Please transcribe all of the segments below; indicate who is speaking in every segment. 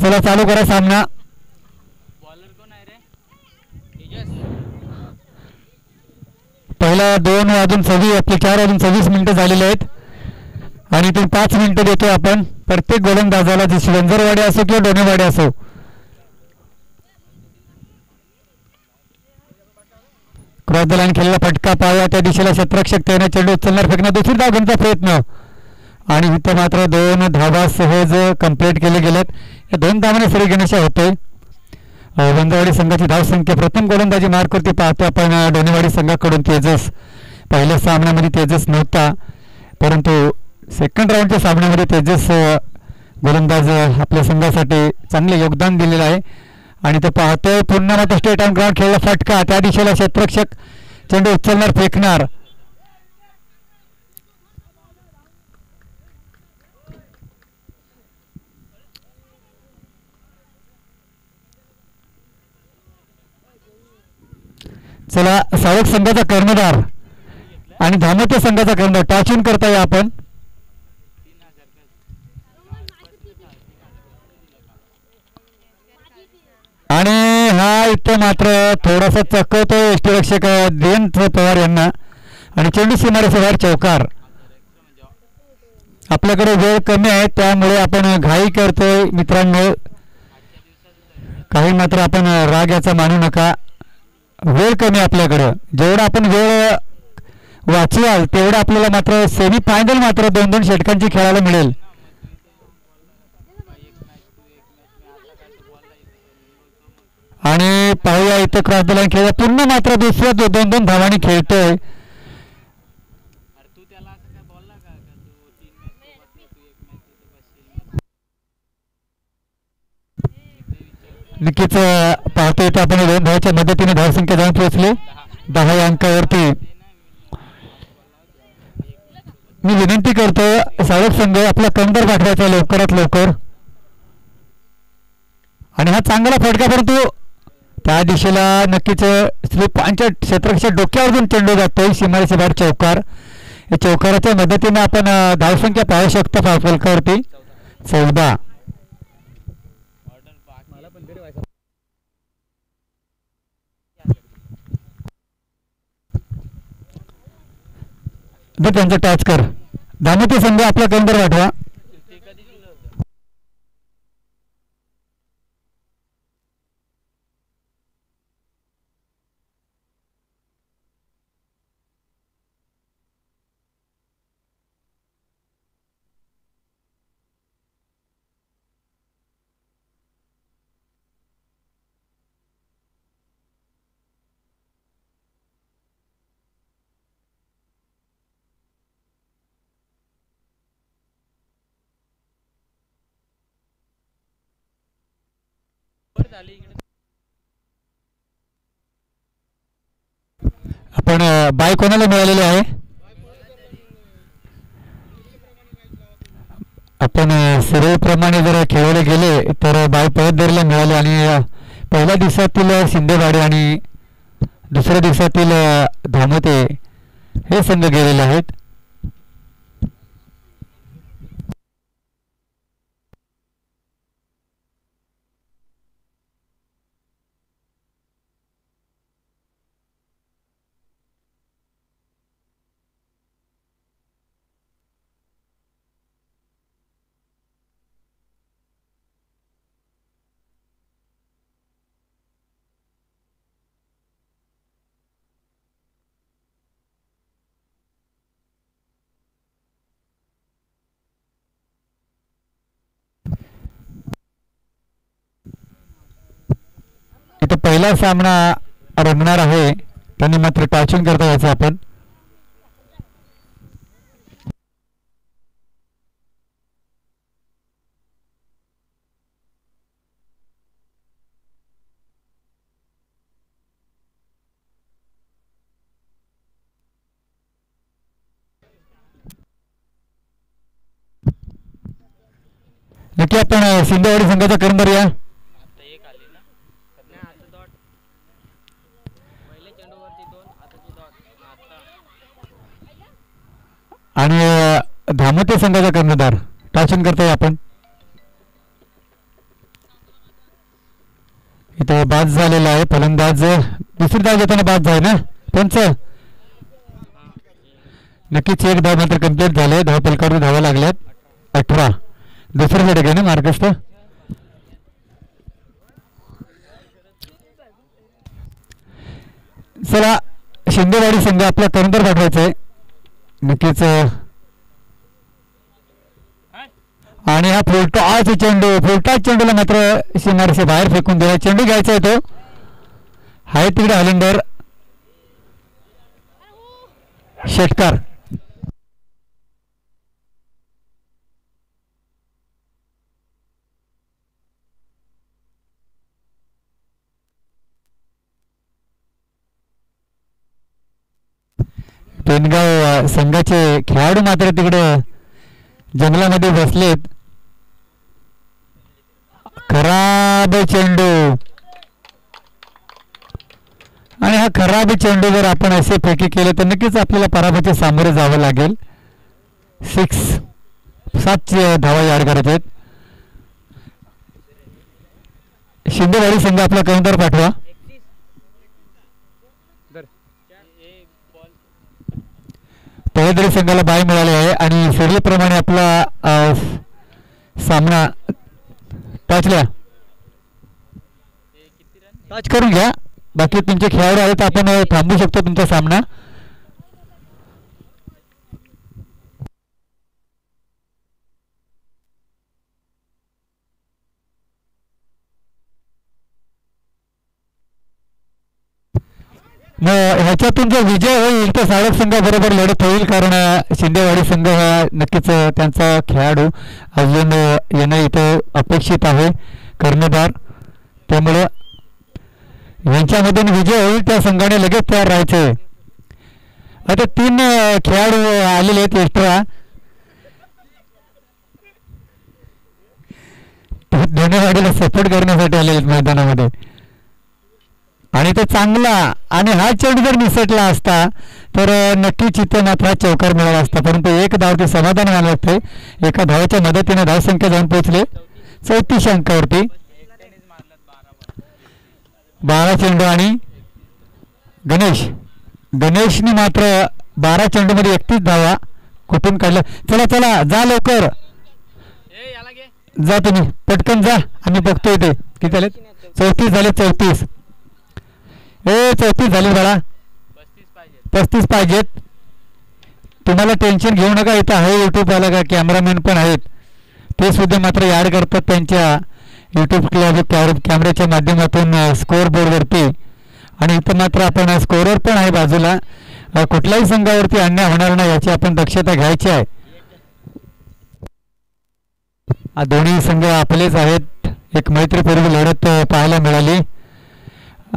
Speaker 1: चला चालू करा सामना. पहिला 2:26 आपले 4:26 झालेले आहेत आणि इथून 5 मिनिटं देतो आपण प्रत्येक गोलंदाजाला, जी शिवंजरवाडी असो किंवा डोनेवाडी असो. क्रॉस द लाईन खेळलेला फटका पाहावा, त्या दिशेला क्षेत्ररक्षक त्याने चेंडू उचलणार, फेकणार, दुसरी धाव घेण्याचा प्रयत्न आणि इथं मात्र 2 धावा सहज कंप्लीट केले गेलेत. या 2 धावाने सरी घेण्याचे होते. वंजरवाडी संघाची धावसंख्या प्रथम गोलंदाजी मार्कवरती पाहतो आपण डोनेवाडी संघाकडून तेजस. पहिल्या सामन्यामध्ये तेजस नव्हता, परंतु सेकंड राऊंडच्या सामन्यामध्ये तेजस गोलंदाज आपल्या संघासाठी चांगले योगदान दिलेलं आहे. आणि तो पाहतोय पुन्हा मात्र स्टेट ऑन ग्राउंड खेळला फटका, त्या दिशेला क्षेत्ररक्षक चेंडू उचलणार, फेकणार. चला सावक संघाचा कर्णधार आणि धामोटे संघाचा कर्णधार टाचून करताय आपण. आणि हा इथं मात्र थोडासा चकवतोय यष्टीरक्षक जयंत पवार यांना आणि चेंडू सीमारेषेच्या बाहेर चौकार. आपल्याकडे वेळ कमी आहे त्यामुळे आपण घाई करतोय मित्रांनो, काही मात्र आपण राग याचा मानू नका. वेळ कमी आपल्याकडं, जेवढा आपण वेळ वाचवाल तेवढं आपल्याला मात्र सेमी फायनल मात्र 2-2 षटकांची खेळायला मिळेल. आणि पाहूया इथं क्रॉस द लाईन खेळला, पुन्हा मात्र दुसऱ्या 2-2 धावांनी खेळतोय. नक्कीच पाहतो इथं आपण 2 धावाच्या मदतीने धावसंख्या जाऊन पोहोचली 10 अंकावरती. मी विनंती करतो सावक संघ आपला कंबर पाठवायचा लवकरात लवकर. आणि हा चांगला फटका, परंतु त्या दिशेला नक्कीच स्लिपांच्या क्षेत्ररक्षक डोक्यावरून चेंडू जातोय, सीमारेषेच्या बाहेर चौकार. या चौकाराच्या मदतीने आपण धावसंख्या पाहू शकतो फलकावरती 14. त्यांचा टॅच कर, धामोटे संघ आपला कंबर पाठवा. आपण बाय कोणाला मिळालेले आहे? आपण सिरियलप्रमाणे जर खेळले गेले तर बाय पयदरीला मिळाले आणि पहिल्या दिवसातील शिंदेवाडी आणि दुसऱ्या दिवसातील धामोटे हे संघ गेलेले आहेत. इथं पहिला सामना रंगणार आहे, त्यांनी मात्र टाचून करता यायचं आपण. नक्की आपण शिंदेवाडी संघाचा कर्णधार या आणि धामोटे संघाचा कर्णधार टाचून करतोय आपण. तो बाद झालेला आहे. फलंदाज दुसरी धाव घेताना बाद झाले ना पंच. नक्कीच एक धाव मात्र कंप्लीट झाले. धाव पलकावरून धावा लागल्यात 18. दुसरं षटक आहे ना मार्गस्थ. चला शिंदेवाडी संघ आपला कर्णधार पाठवायचा आहे नक्कीच. आणि हा फुलटॉस चेंडूला मात्र सीमारेषे बाहेर फेकून दिला. चेंडू घ्यायचा आहे तो आहे तिकडे हॉलंडर षटकार. पेनगाव संघाचे खेळाडू मात्र तिकडे जंगलामध्ये बसलेत. खराब चेंडू आणि हा खराब चेंडू जर आपण असे फेकी केले तर नक्कीच आपल्याला पराभवाचे सामोरे जावं लागेल. 7 धावा याड करायचे आहेत. शिंदेवाडी संघ आपला कर्णधार पाठवा. तळेदरी संघाला बाय मिळाले आहे आणि शर्यतीप्रमाणे आपला सामना टच करून घ्या. बाकी तुमचे खेळाडू आहेत आपण थांबू शकतो तुमचा सामना. ह्याच्यातून जर विजय होईल तर साळक संघाबरोबर लढत होईल कारण शिंदेवाडी संघ हा नक्कीच त्यांचा खेळाडू अजून येणं इथं अपेक्षित आहे कर्णधार. त्यामुळं यांच्यामधून विजय होईल त्या संघाने लगेच तयार राहायचे. आता 3 खेळाडू आलेले आहेत एक्स्ट्रा. धन्यवादला सपोर्ट करण्यासाठी आलेले आहेत मैदानामध्ये आणि तो चांगला आणि हा चेंडू जर निसटला असता तर नक्कीच इथे मात्र चौकार मिळाला असता. परंतु एक धाव ते समाधान व्हायला लागते. एका धावाच्या मदतीने धावसंख्या जाऊन पोहोचले 34 अंकावरती. 12 चेंडू आणि गणेशने मात्र 12 चेंडूमध्ये 31 धावा कुठून काढल्या. चला चला जा लवकर जा तुम्ही पटकन जा. आम्ही बघतोय ते किती झाले 34 झाले 34 झाले बाळा 35 पाहिजेत. तुम्हाला टेन्शन घेऊ नका. इथं आहे यूट्यूबवाला का कॅमेरामॅन पण आहेत ते सुद्धा मात्र ॲड करतात त्यांच्या यूट्यूब कॅमेऱ्याच्या माध्यमातून स्कोअर बोर्डवरती. आणि इथं मात्र आपण स्कोअरवर पण आहे बाजूला. कुठल्याही संघावरती अन्याय होणार नाही याची आपण दक्षता घ्यायची आहे. दोन्ही संघ आपलेच आहेत. एक मैत्रीपूर्वी लढत पाहायला मिळाली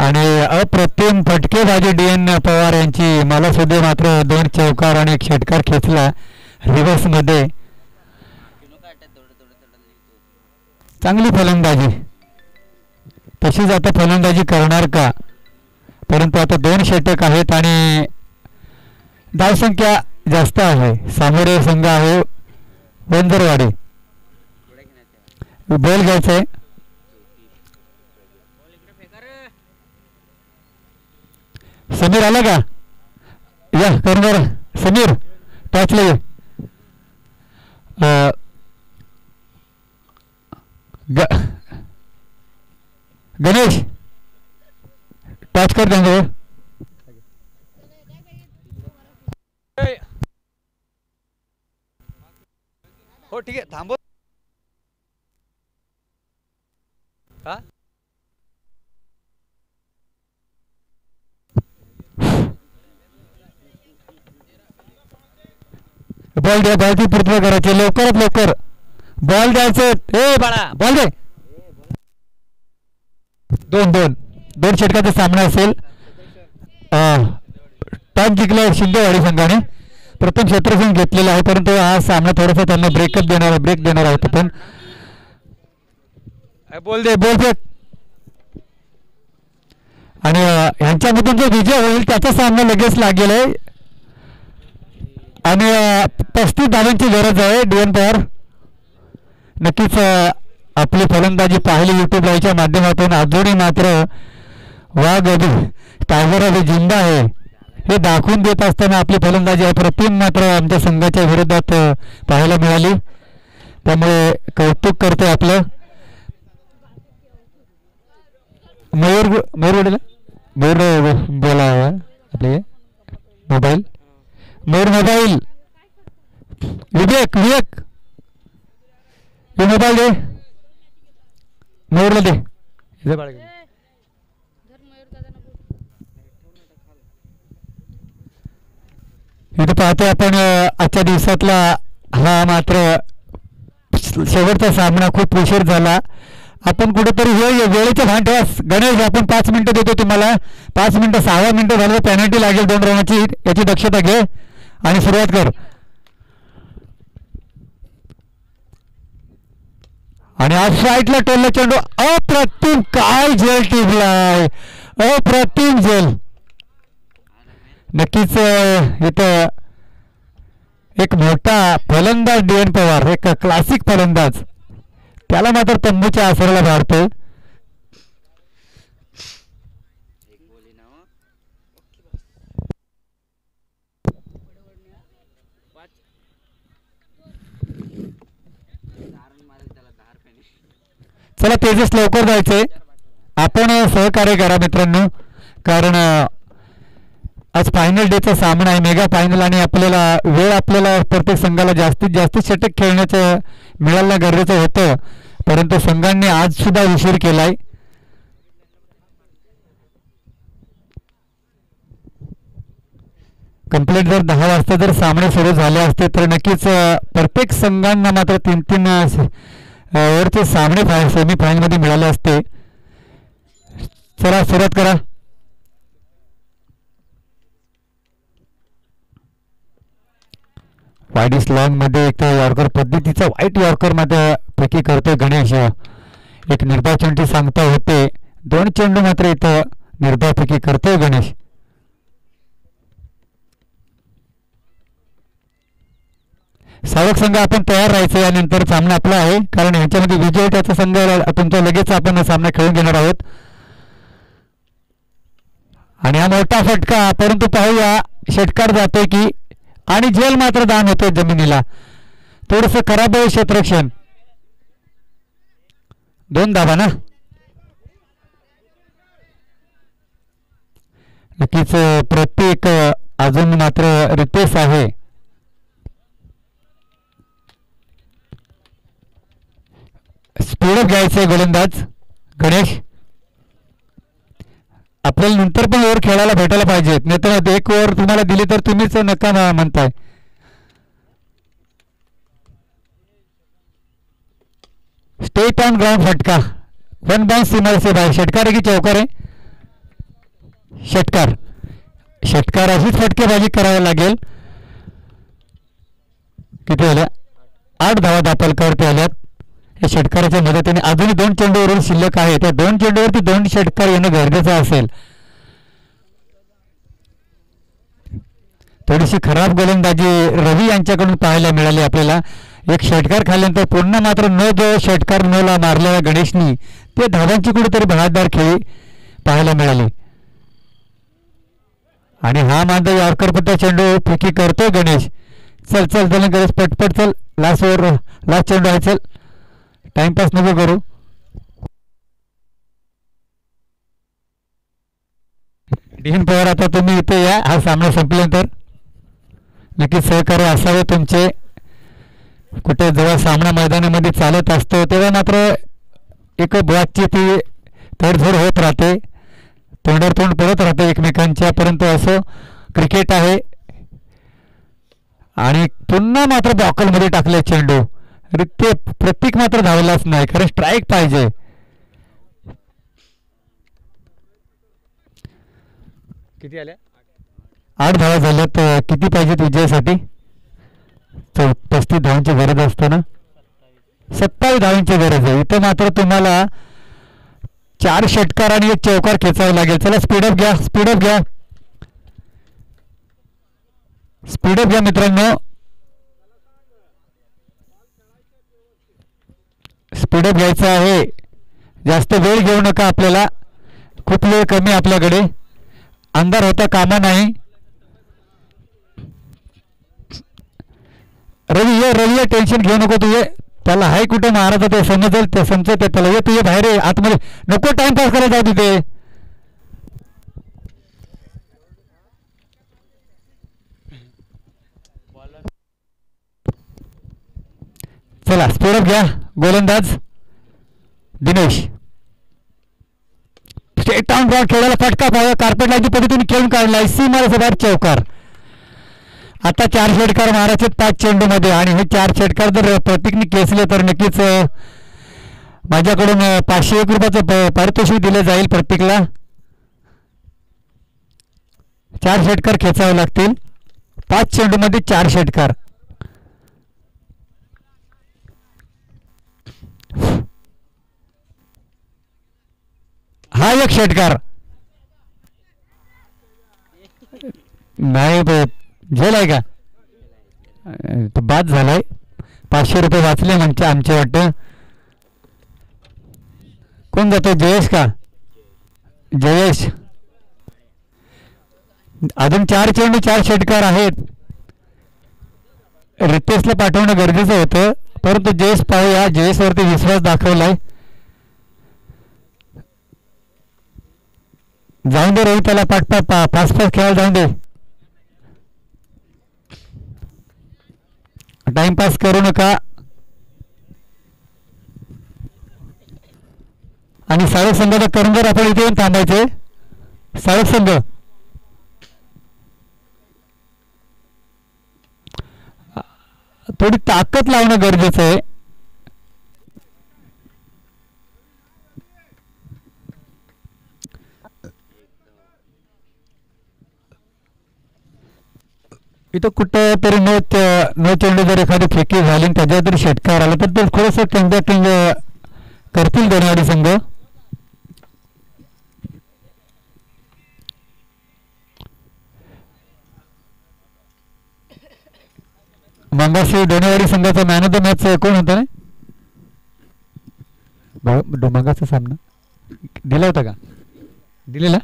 Speaker 1: आणि अप्रतिम फटकेबाजी DN पवार यांची. मला सुद्धा मात्र 2 चौकार आणि 1 षटकार खेचला रिव्हर्स मध्ये. चांगली फलंदाजी तशीच आता फलंदाजी करणार का. परंतु आता 2 षटक आहेत आणि धावसंख्या जास्त आहे. सामोरे संघ आहे वंजरवाडी. बॉल घ्यायचा आहे. समीर आला का या कर्णधार समीर टचले. गणेश टच कर देंगे.
Speaker 2: हो ठीक आहे थांबव. हा
Speaker 1: बॉल द्या. बॉलची पूर्तता करायची लवकरात लवकर. बॉल द्यायचे. बाळा बॉल दे. 2 षटकाचा सामना असेल. टॉस जिंकला शिंदेवाडी संघाने. प्रथम क्षेत्ररक्षण घेतलेलं आहे परंतु हा सामना थोडासा त्यांना ब्रेक देणार आहे. पण
Speaker 2: बोल दे
Speaker 1: आणि ह्यांच्यामधून जो विजय होईल त्याचा सामना लगेच लागेल आहे आणि 35 धावांची गरज आहे. DN पवार नक्कीच आपली फलंदाजी पाहिली युट्यूब लाईव्हच्या माध्यमातून अजूनही मात्र वाघ टायगर अभि जिंदा आहे हे दाखवून देत असताना आपली फलंदाजी अप्रतिम मात्र आमच्या संघाच्या विरोधात पाहायला मिळाली. त्यामुळे कौतुक करतोय आपलं मयूर मयूर मयूर बोला आपले मोबाईल मयूर मोबाईल विवेक विवेक हे मोबाईल दे मयूरला दे. इथे पाहतो आपण आजच्या दिवसातला हा मात्र शेवटचा सामना खूप उशीर झाला. आपण कुठेतरी वेळेच्या भान ठेवा गणेश. आपण 5 मिनिटं देतो तुम्हाला. 5 मिनिटं 6 मिनिटं झालं तर पेनल्टी लागेल 2 रनाची. याची दक्षता घे आणि सुरुवात कर. आणि आज फ्लाईटला टोलला चेंडू अप्रतिम काय झेल टिपलाय अप्रतिम झेल. नक्कीच इथं एक मोठा फलंदाज डी.एन. पवार एक क्लासिक फलंदाज त्याला मात्र तंबूच्या आसराला भारतोय. चला तेजस लवकर जायचंय. आपण सहकार्य करा मित्रांनो कारण आज फायनल डेचा सामना आहे मेगा फायनल आणि आपल्याला प्रत्येक संघाला जास्तीत जास्त षटक खेळण्याचं मिळायला गरजेचं होतं. परंतु संघांनी आज सुद्धा उशीर केलाय. कंप्लीट जर 10 वाजता जर सामने सुरू झाले असते तर नक्कीच प्रत्येक संघांना मात्र 3-3 ओव्हरचे सामने सेमीफायनल मध्ये मिळाले असते. चला सुरुवात करा. वाईडिस लॉंग मध्ये एक यॉर्कर पद्धतीचा व्हाईट यॉर्कर मध्ये फेकी करतोय गणेश. एक निर्धाव चेंडू सांगता होते 2 चेंडू मात्र इथं निर्धाव फेकी करतोय गणेश. सावक संघ आपण तयार राहायचं यानंतर सामना आपला आहे कारण ह्याच्यामध्ये विजय त्याचा संघ तुमचा लगेच आपण सामना खेळून घेणार आहोत. आणि हा मोठा फटका परंतु पाहूया षटकार जातोय की आणि झेल मात्र दान होतोय जमिनीला. थोडस खराब आहे क्षेत्ररक्षण. 2 धावा ना. नक्कीच प्रत्येक अजून मात्र रितेश आहे. स्पीडअप घ्यायचंय गोलंदाज गणेश. आपल्याला नंतर पण ओव्हर खेळायला भेटायला पाहिजेत नाही तर 1 ओव्हर तुम्हाला दिली तर तुम्हीच नका म्हणताय. स्टेट ऑन ग्राउंड फटका 1 बाउंस सीमा से बाहेर. षटकार आहे की चौकार आहे. षटकार. षटकार अशीच फटकेबाजी करावी लागेल. किती आल्या 8 धावा दाखल करते आल्यात. या षटकाराच्या मदतीने अजूनही 2 चेंडूवरून शिल्लक आहे. त्या 2 चेंडूवरती 2 षटकार येणं गरजेचं असेल. थोडीशी खराब गोलंदाजी रवी यांच्याकडून पाहायला मिळाली आपल्याला. एक षटकार खाल्ल्यानंतर पुन्हा मात्र जो षटकार ला मारलेला गणेशनी ते धावांची कुठेतरी बहादर खेळी पाहायला मिळाली. आणि हा माझा यॉर्कर पट्टा चेंडू फेकी करतोय गणेश. चल चल चल गणेश पटपट चल. लास्ट ओव्हर लास्ट चेंडू आहे. चल टाइमपास नको करू. डी.एन. पवार आता तुम्ही इथे या. हा सामना संपल्यानंतर नक्कीच सहकार्य असावे तुमचे. कुठे जेव्हा सामना मैदानामध्ये चालत असतो तेव्हा मात्र एक बातचीत तडजोड होत राहते. तोंडावर तोंड पडत राहते एकमेकांच्या. परंतु असं क्रिकेट आहे. आणि पुन्हा मात्र बॉकलमध्ये टाकले चेंडू. ते प्रत्येक मात्र धावलाच नाही कारण स्ट्राईक पाहिजे. किती आल्या 8 धावा झाल्यात. किती पाहिजेत विजयासाठी. 35 धावांची गरज असताना 27 धावांची गरज आहे. इथं मात्र तुम्हाला 4 षटकार आणि 1 चौकार खेचावं लागेल. चला स्पीडअप घ्या. स्पीडअप घ्या. स्पीडअप घ्या मित्रांनो. स्पीडअप घ्यायचा आहे. जास्त वेळ घेऊ नका. आपल्याला खूप वेळ कमी आपल्याकडे. अंधार होता कामा नाही. रवी ये टेन्शन घेऊ नको. तू ये. त्याला हाय कुठे महाराज ते समजेल ते समजत त्याला. ये तू ये बाहेर ये आतमध्ये. नको टाइमपास करायला जाऊ तिथे. चला स्पीडअप घ्या. गोलंदाज दिनेश. स्टेट डाऊन बॉल खेळायला फटका पाहावा. कार्पेट लाईनची पद्धतीने खेळून काढलाय. सीमारेषे बाहेर चौकार. आता 4 षटकार मारायचे 5 चेंडूमध्ये. आणि हे 4 षटकार जर प्रतीकने खेचले तर नक्कीच माझ्याकडून 501 रुपयाचं पारितोषिक दिलं जाईल प्रत्येकला. 4 षटकार खेचावे लागतील. 5 चेंडूमध्ये 4 षटकार. हा एक षटकार नाही. झेल आहे का? तो बाद झालाय. 500 रुपये वाचले म्हणजे आमचे वाटतं. कोण जातो? जयेश का? जयेश. अजून 4 चेंडू 4 षटकार आहेत. रितेशला पाठवणं गरजेचं होतं परंतु जयेश पाहूया. जयेशवरती विश्वास दाखवलाय. जाऊन दे रवी. त्याला पाच खेळायला जाऊन दे. टाइमपास करू नका. आणि साळक संघाचा कर्णधार आपण इथे येऊन थांबायचे. साळक संघ थोडी ताकद लावणं गरजेचं आहे. इथं कुठं तरी नो चेंडू जर एखादी फेकी झाली त्याच्यावर जर षटकार आला तर ते थोडंसं कमबॅकिंग करतील दोन्ही संघ. मंगाशी दोन्हीवाडी संघाचा मॅन ऑफ द मॅच कोण होता? मंगाचा सामना दिला होता का? दिलेला.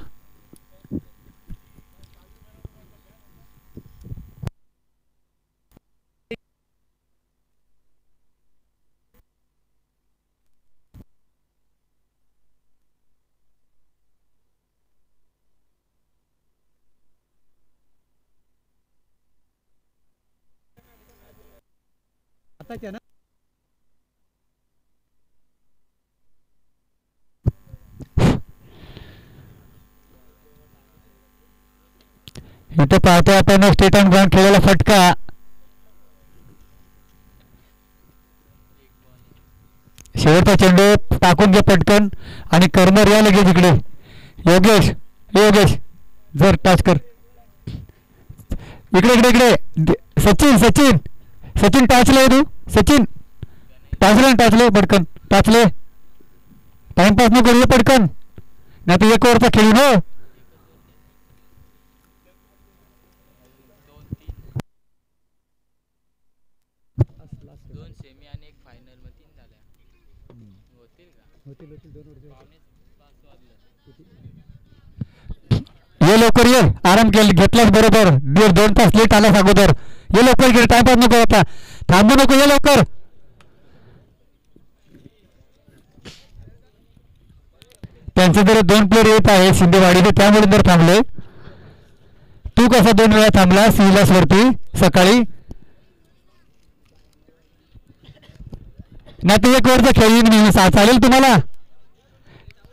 Speaker 1: ना इथे पाहतो आपण स्टेट ऑन ग्राउंड खेळायला फटका. शेवटचा चेंडू टाकून घे पटकन आणि कर्नर या लगेच इकडे. योगेश जर टच कर. इकडे सचिन टाचले. तू सचिन टाचले पटकन. टाचले. टाइमपास न करू पटकन नाही तर 1 ओव्हरचा खेळून. हो ये लवकर ये. आराम घेतलाच बरोबर. 1.5-2 तास लेट आलास अगोदर. ये लवकर गेले. टाइमपास नको. आता थांबू नको. ये लवकर. त्यांचे जर 2 प्लेयर येत आहे शिंदेवाडीचे त्यामुळे जर थांबले. तू कसा 2 वेळा थांबलास विलासवरती सकाळी? नाही तर 1 ओव्हरचा खेळीन मी. चालेल तुम्हाला?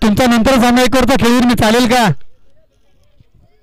Speaker 1: तुमचा नंतर सामना 1 ओव्हरचा खेळीन मी. चालेल का?